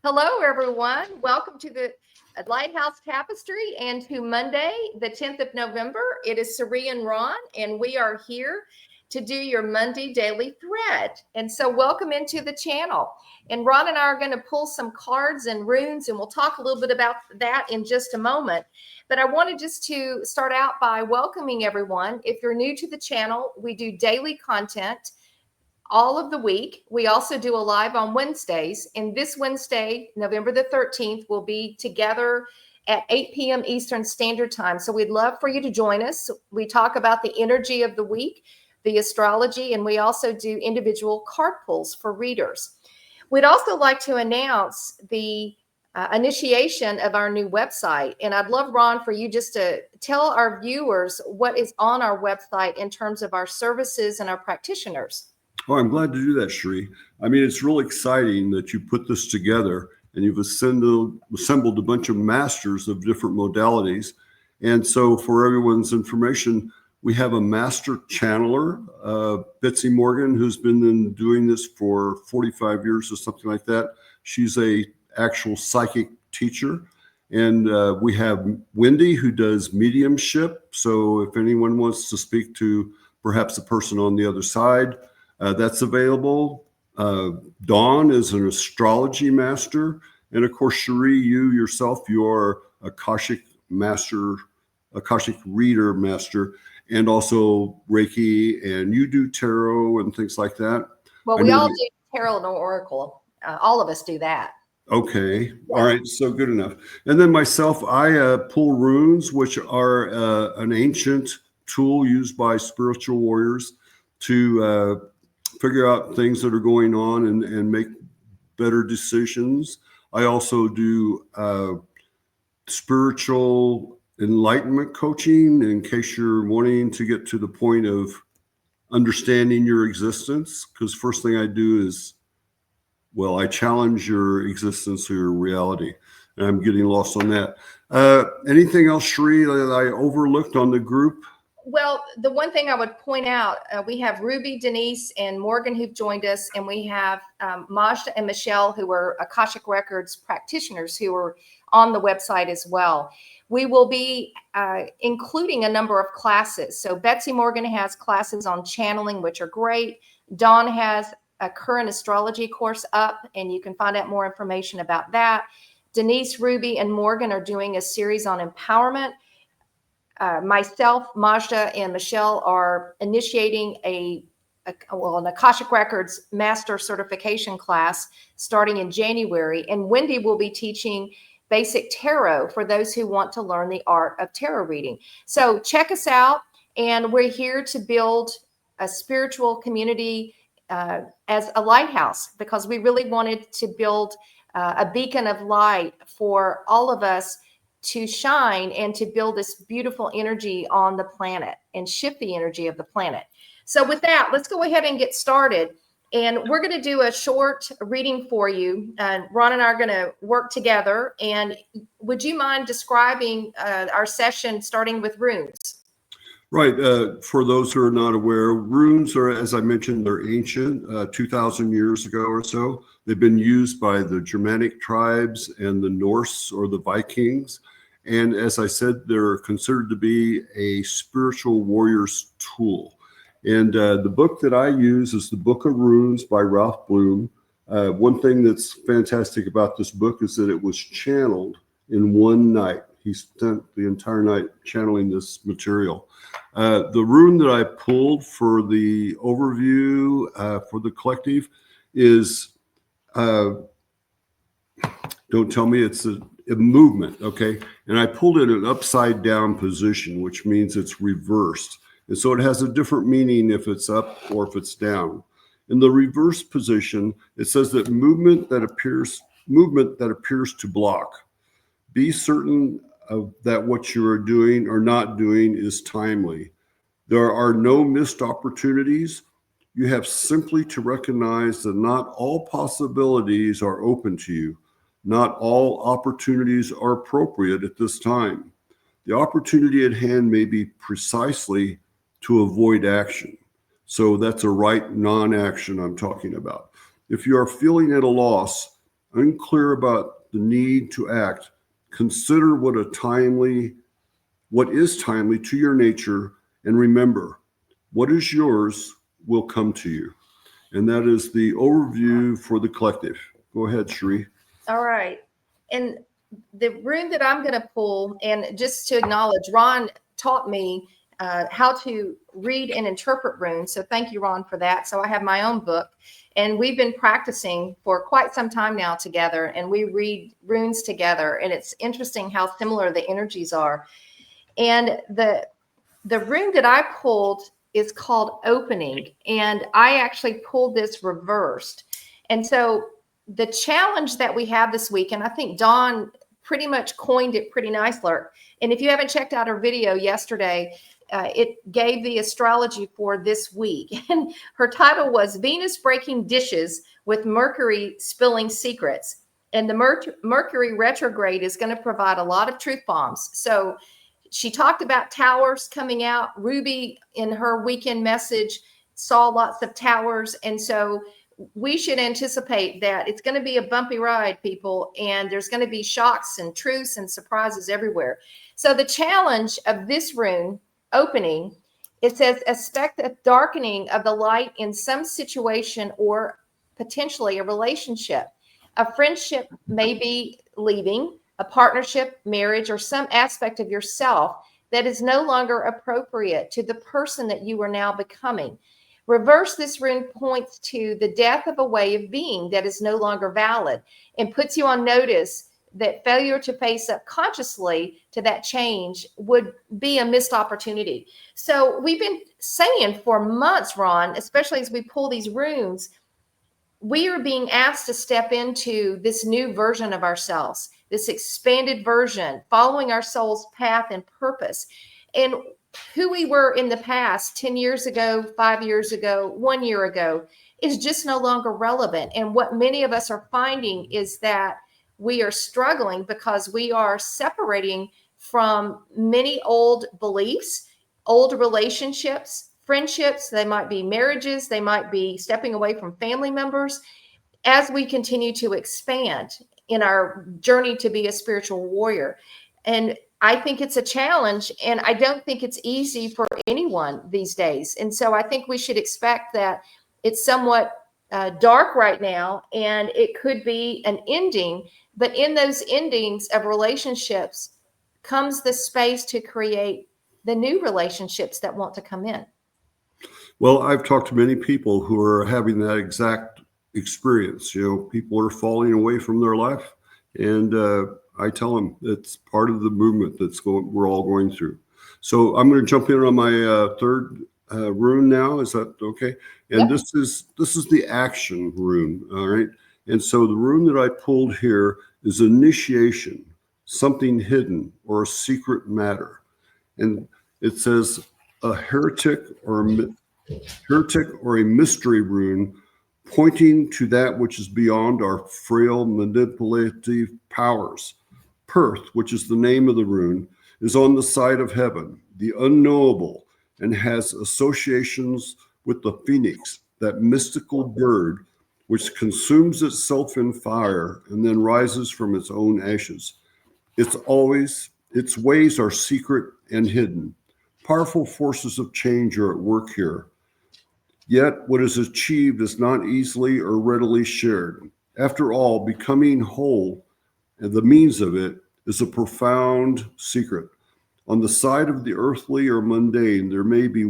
Hello, everyone. Welcome to the Lighthouse Tapestry and to Monday, the 10th of November. It is Ceree and Ron, and we are here to do your Monday Daily Thread. And so welcome into the channel. And Ron and I are going to pull some cards and runes, and we'll talk a little bit about that in just a moment. But I wanted just to start out by welcoming everyone. If you're new to the channel, we do daily content all of the week. We also do a live on Wednesdays. And this Wednesday, November the 13th, we'll be together at 8 p.m. Eastern Standard Time. So we'd love for you to join us. We talk about the energy of the week, the astrology, and we also do individual card pulls for readers. We'd also like to announce the initiation of our new website. And I'd love, Ron, for you just to tell our viewers what is on our website in terms of our services and our practitioners. Oh, I'm glad to do that, Ceree. I mean, it's really exciting that you put this together and you've assembled a bunch of masters of different modalities. And so for everyone's information, we have a master channeler, Betsy Morgan, who's been doing this for 45 years or something like that. She's a actual psychic teacher. And we have Wendy, who does mediumship. So if anyone wants to speak to perhaps the person on the other side, that's available. Dawn is an astrology master. And of course, Ceree, you yourself, you're Akashic master, Akashic reader master, and also Reiki, and you do tarot and things like that. Well, we all do tarot and oracle. All of us do that. Okay. Yeah. All right. So good enough. And then myself, I pull runes, which are an ancient tool used by spiritual warriors to figure out things that are going on and make better decisions. I also do spiritual enlightenment coaching in case you're wanting to get to the point of understanding your existence. Because first thing I do is, well, I challenge your existence or your reality. And I'm getting lost on that. Anything else, Ceree, that I overlooked on the group? Well, the one thing I would point out, we have Ruby, Denise, and Morgan who've joined us, and we have Majda and Michelle, who are Akashic Records practitioners who are on the website as well. We will be including a number of classes. So Betsy Morgan has classes on channeling, which are great. Dawn has a current astrology course up, and you can find out more information about that. Denise, Ruby, and Morgan are doing a series on empowerment. Myself, Majda, and Michelle are initiating an Akashic Records Master Certification class starting in January. And Wendy will be teaching basic tarot for those who want to learn the art of tarot reading. So check us out. And we're here to build a spiritual community as a lighthouse, because we really wanted to build a beacon of light for all of us to shine and to build this beautiful energy on the planet and shift the energy of the planet. So with that, let's go ahead and get started. And we're going to do a short reading for you. Ron and I are going to work together. And would you mind describing our session starting with runes? Right. For those who are not aware, runes are, as I mentioned, they're ancient, 2,000 years ago or so. They've been used by the Germanic tribes and the Norse or the Vikings. And as I said, they're considered to be a spiritual warrior's tool. And the book that I use is the Book of Runes by Ralph Bloom. One thing that's fantastic about this book is that it was channeled in one night. He spent the entire night channeling this material. The rune that I pulled for the overview for the collective is, don't tell me it's a movement, okay? And I pulled it in an upside down position, which means it's reversed. And so it has a different meaning if it's up or if it's down. In the reverse position, it says that movement that appears to block. Be certain of that what you are doing or not doing is timely. There are no missed opportunities. You have simply to recognize that not all possibilities are open to you. Not all opportunities are appropriate at this time. The opportunity at hand may be precisely to avoid action. So that's a right non-action I'm talking about. If you are feeling at a loss, unclear about the need to act, consider what is timely to your nature, and remember, what is yours will come to you. And that is the overview for the collective. Go ahead, Ceree. All right. And the rune that I'm going to pull, and just to acknowledge, Ron taught me how to read and interpret runes. So thank you, Ron, for that. So I have my own book, and we've been practicing for quite some time now together, and we read runes together. And it's interesting how similar the energies are. And the rune that I pulled is called Opening, and I actually pulled this reversed. And so the challenge that we have this week, and I think Dawn pretty much coined it pretty nicely. And if you haven't checked out her video yesterday, it gave the astrology for this week. And her title was Venus Breaking Dishes with Mercury Spilling Secrets. And the Mercury retrograde is going to provide a lot of truth bombs. So she talked about towers coming out. Ruby, in her weekend message, saw lots of towers. And so we should anticipate that it's going to be a bumpy ride, people, and there's going to be shocks and truths and surprises everywhere. So the challenge of this rune, Opening, it says, expect a darkening of the light in some situation or potentially a relationship. A friendship may be leaving, a partnership, marriage, or some aspect of yourself that is no longer appropriate to the person that you are now becoming. Reverse this rune points to the death of a way of being that is no longer valid and puts you on notice that failure to face up consciously to that change would be a missed opportunity. So we've been saying for months, Ron, especially as we pull these runes, we are being asked to step into this new version of ourselves, this expanded version, following our soul's path and purpose. And who we were in the past, 10 years ago, 5 years ago, 1 year ago, is just no longer relevant. And what many of us are finding is that we are struggling because we are separating from many old beliefs, old relationships, friendships. They might be marriages. They might be stepping away from family members as we continue to expand in our journey to be a spiritual warrior. And I think it's a challenge, and I don't think it's easy for anyone these days. And so I think we should expect that it's somewhat dark right now, and it could be an ending. But in those endings of relationships comes the space to create the new relationships that want to come in. Well, I've talked to many people who are having that exact experience. People are falling away from their life, and I tell them it's part of the movement we're all going through. So I'm going to jump in on my third rune now. Is that okay? And yep. This is the action rune. All right. And so the rune that I pulled here is initiation, something hidden or a secret matter. And it says a heretic or a mystery rune pointing to that which is beyond our frail manipulative powers. Perth, which is the name of the rune, is on the side of heaven, the unknowable, and has associations with the phoenix, that mystical bird which consumes itself in fire and then rises from its own ashes. Its ways are secret and hidden. Powerful forces of change are at work here. Yet what is achieved is not easily or readily shared. After all, becoming whole, and the means of it, is a profound secret. On the side of the earthly or mundane, there may be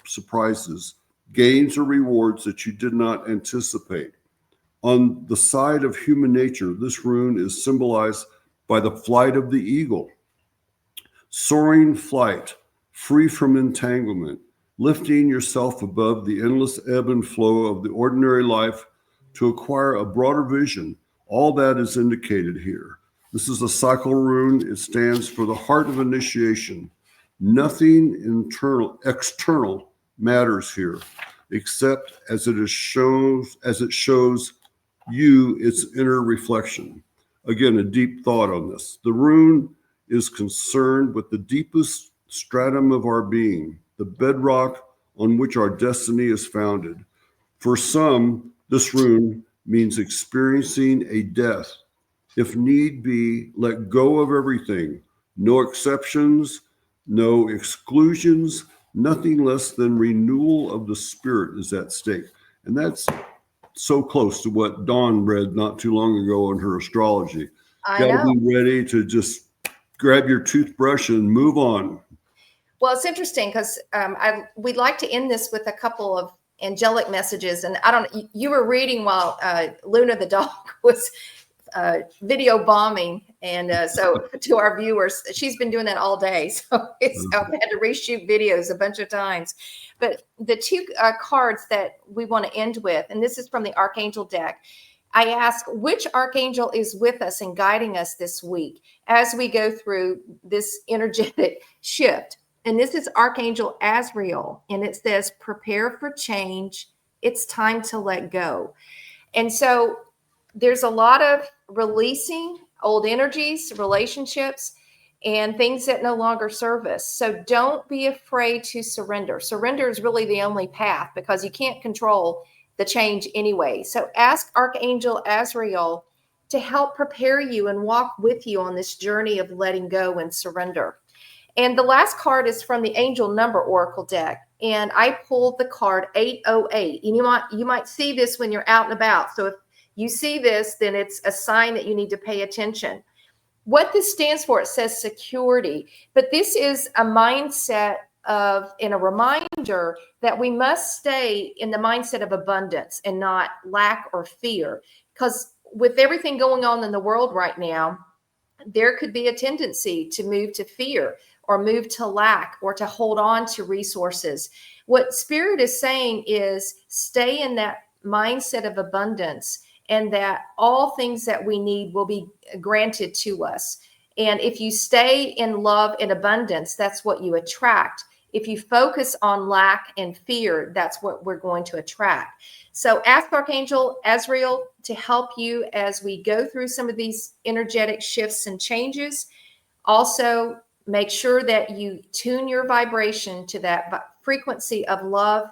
surprises, gains or rewards that you did not anticipate. On the side of human nature, this rune is symbolized by the flight of the eagle. Soaring flight, free from entanglement, lifting yourself above the endless ebb and flow of the ordinary life to acquire a broader vision. All that is indicated here. This is a cycle rune. It stands for the heart of initiation. Nothing external matters here, except as it shows you its inner reflection. Again, a deep thought on this. The rune is concerned with the deepest stratum of our being, the bedrock on which our destiny is founded. For some, this rune means experiencing a death. If need be, let go of everything. No exceptions, no exclusions, nothing less than renewal of the spirit is at stake. And that's so close to what Dawn read not too long ago in her astrology. I Got to know. be ready to just grab your toothbrush and move on. Well, it's interesting because we'd like to end this with a couple of angelic messages. And you were reading while Luna the dog was video bombing. And so to our viewers, she's been doing that all day. So I've had to reshoot videos a bunch of times. But the two cards that we want to end with, and this is from the Archangel deck, I ask which Archangel is with us and guiding us this week as we go through this energetic shift. And this is Archangel Azriel. And it says, prepare for change. It's time to let go. And so there's a lot of releasing old energies, relationships, and things that no longer serve us. So don't be afraid to surrender. Surrender is really the only path because you can't control the change anyway. So ask Archangel Azriel to help prepare you and walk with you on this journey of letting go and surrender. And the last card is from the Angel Number Oracle deck. And I pulled the card 808. And you might see this when you're out and about. So if you see this, then it's a sign that you need to pay attention. What this stands for, it says security. But this is a mindset and a reminder that we must stay in the mindset of abundance and not lack or fear. Because with everything going on in the world right now, there could be a tendency to move to fear or move to lack or to hold on to resources. What Spirit is saying is stay in that mindset of abundance and that all things that we need will be granted to us. And if you stay in love and abundance, that's what you attract. If you focus on lack and fear, that's what we're going to attract. So ask Archangel Azriel to help you as we go through some of these energetic shifts and changes. Also, make sure that you tune your vibration to that frequency of love,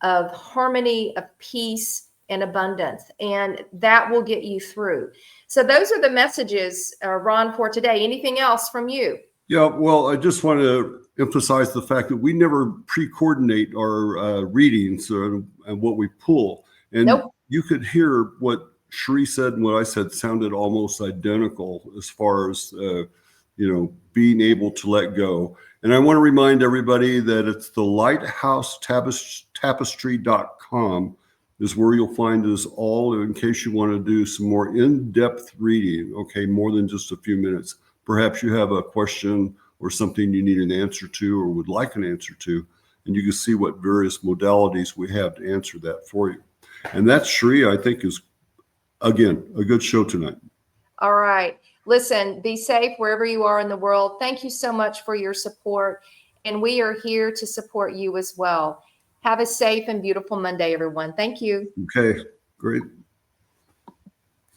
of harmony, of peace, and abundance. And that will get you through. So those are the messages, Ron, for today. Anything else from you? Yeah, well, I just want to emphasize the fact that we never pre-coordinate our readings and what we pull. And Nope. You could hear what Ceree said and what I said sounded almost identical as far as, being able to let go. And I want to remind everybody that it's the Lighthouse Tapestry.com is where you'll find us all in case you want to do some more in-depth reading, okay, more than just a few minutes. Perhaps you have a question or something you need an answer to or would like an answer to, and you can see what various modalities we have to answer that for you. And that, Ceree, I think is, again, a good show tonight. All right. Listen, be safe wherever you are in the world. Thank you so much for your support. And we are here to support you as well. Have a safe and beautiful Monday, everyone. Thank you. Okay, great.